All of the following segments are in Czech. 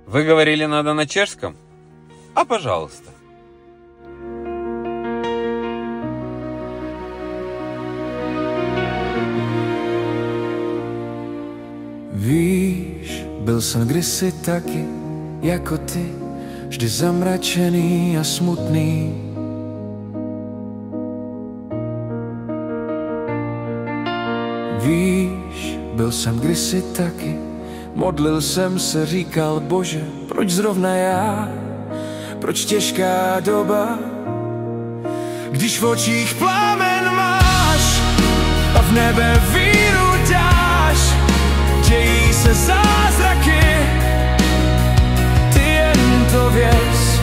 Вы говорили, надо на чешском? А пожалуйста. Víš, byl jsem kdysi taky jako ty, vždy zamračený a smutný. Víš, byl jsem kdysi taky, modlil jsem se, říkal Bože, proč zrovna já, proč těžká doba, když v očích plámen máš a v nebe víru dáš, dějí se zázraky, ty jen to věz.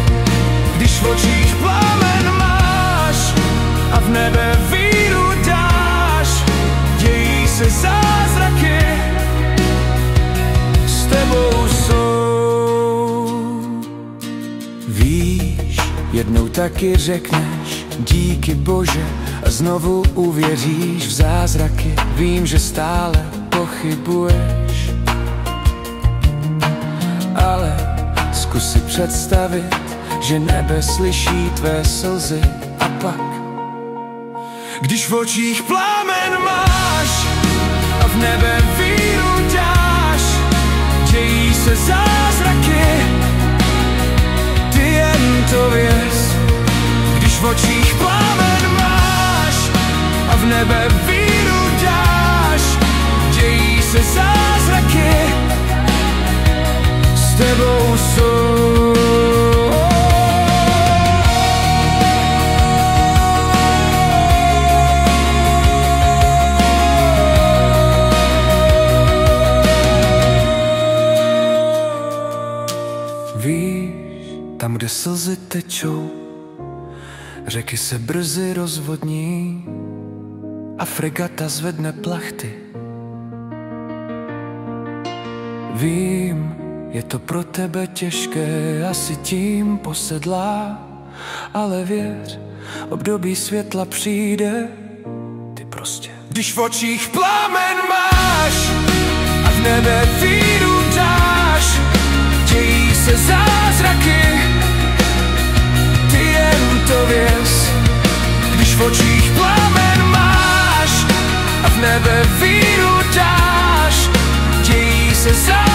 Když v očích plámen máš a v nebe víru dáš, dějí se zázraky, s tebou jsou. Víš, jednou taky řekneš díky Bože a znovu uvěříš v zázraky. Vím, že stále pochybuješ, ale zkus si představit, že nebe slyší tvé slzy. A pak, když v očích plámen máš a v nebe víru dáš, dějí se zázraky, ty jen to věz. Když v očích plámen máš a v nebe víru dáš, dějí se zázraky, s tebou jsou. Víš, tam, kde slzy tečou, řeky se brzy rozvodní a fregata zvedne plachty. Vím, je to pro tebe těžké, asi tím posedlá, ale věř, období světla přijde, ty prostě. Když v očích plámen máš a v nebe víru dáš, dějí se zázraky, ty jen to věz. Když v očích plámen máš a v nebe víru dáš, dějí se zázraky,